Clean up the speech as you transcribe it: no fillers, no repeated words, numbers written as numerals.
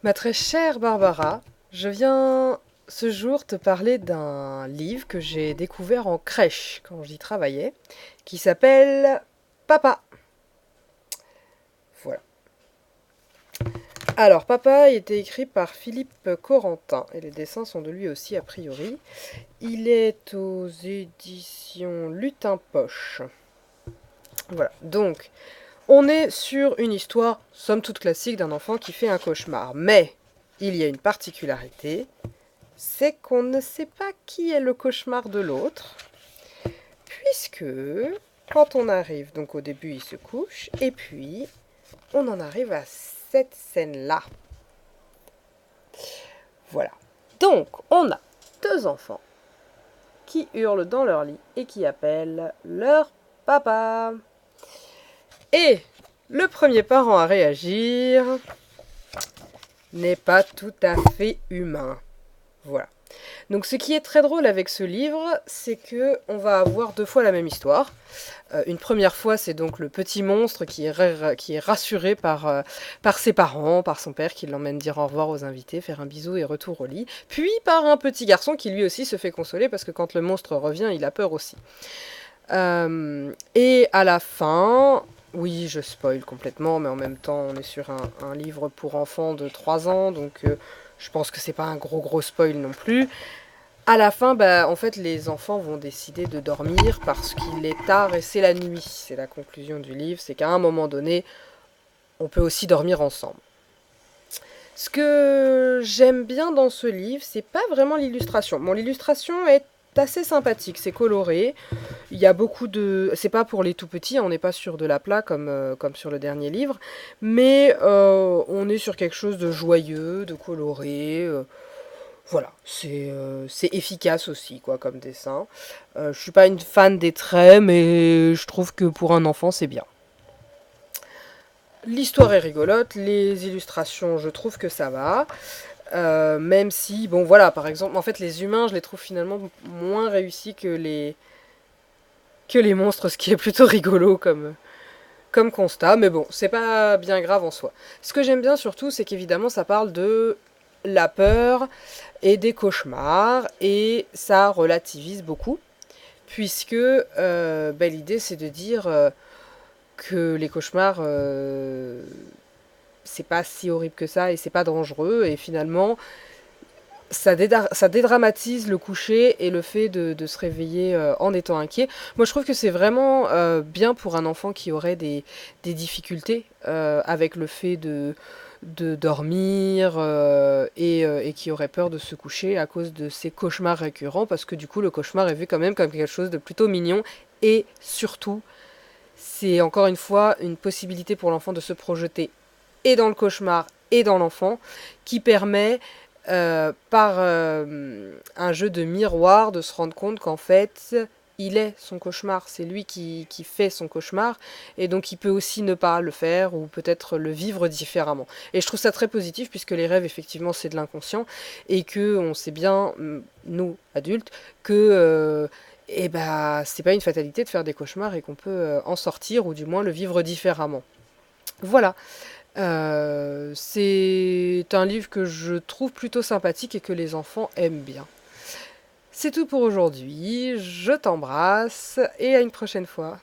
Ma très chère Barbara, je viens ce jour te parler d'un livre que j'ai découvert en crèche quand j'y travaillais, qui s'appelle Papa. Voilà. Alors, Papa a été écrit par Philippe Corentin, et les dessins sont de lui aussi a priori. Il est aux éditions Lutin Poche. Voilà. Donc, on est sur une histoire, somme toute classique, d'un enfant qui fait un cauchemar. Mais, il y a une particularité, c'est qu'on ne sait pas qui est le cauchemar de l'autre, puisque quand on arrive, donc au début il se couche, et puis on en arrive à cette scène-là. Voilà. Donc on a deux enfants qui hurlent dans leur lit et qui appellent leur papa. Et le premier parent à réagir n'est pas tout à fait humain. Voilà. Donc ce qui est très drôle avec ce livre, c'est que on va avoir deux fois la même histoire. Une première fois, c'est donc le petit monstre qui est rassuré par ses parents, par son père qui l'emmène dire au revoir aux invités, faire un bisou et retour au lit. Puis par un petit garçon qui lui aussi se fait consoler parce que quand le monstre revient, il a peur aussi. Et à la fin, oui, je spoil complètement, mais en même temps, on est sur un livre pour enfants de 3 ans, donc je pense que c'est pas un gros spoil non plus. À la fin, bah, en fait, les enfants vont décider de dormir parce qu'il est tard et c'est la nuit. C'est la conclusion du livre, c'est qu'à un moment donné, on peut aussi dormir ensemble. Ce que j'aime bien dans ce livre, c'est pas vraiment l'illustration. Bon, l'illustration est assez sympathique, c'est coloré. Il y a beaucoup de... C'est pas pour les tout petits, on n'est pas sur de l'aplat comme sur le dernier livre, mais on est sur quelque chose de joyeux, de coloré. Voilà, c'est efficace aussi, quoi, comme dessin. Je suis pas une fan des traits, mais je trouve que pour un enfant, c'est bien. L'histoire est rigolote, les illustrations, je trouve que ça va. Même si, bon voilà, par exemple, en fait, les humains, je les trouve finalement moins réussis que les monstres, ce qui est plutôt rigolo comme constat. Mais bon, c'est pas bien grave en soi. Ce que j'aime bien surtout, c'est qu'évidemment, ça parle de la peur et des cauchemars, et ça relativise beaucoup, puisque l'idée c'est de dire que les cauchemars, c'est pas si horrible que ça, et c'est pas dangereux, et finalement, ça dédramatise le coucher et le fait de se réveiller en étant inquiet. Moi, je trouve que c'est vraiment bien pour un enfant qui aurait des difficultés avec le fait de dormir et qui aurait peur de se coucher à cause de ses cauchemars récurrents, parce que du coup, le cauchemar est vu quand même comme quelque chose de plutôt mignon, et surtout, c'est encore une fois une possibilité pour l'enfant de se projeter et dans le cauchemar et dans l'enfant, qui permet par un jeu de miroir de se rendre compte qu'en fait il est son cauchemar, c'est lui qui fait son cauchemar, et donc il peut aussi ne pas le faire ou peut-être le vivre différemment. Et je trouve ça très positif, puisque les rêves effectivement c'est de l'inconscient, et que on sait bien, nous adultes, que c'est pas une fatalité de faire des cauchemars, et qu'on peut en sortir, ou du moins le vivre différemment. Voilà. C'est un livre que je trouve plutôt sympathique et que les enfants aiment bien. C'est tout pour aujourd'hui, je t'embrasse et à une prochaine fois.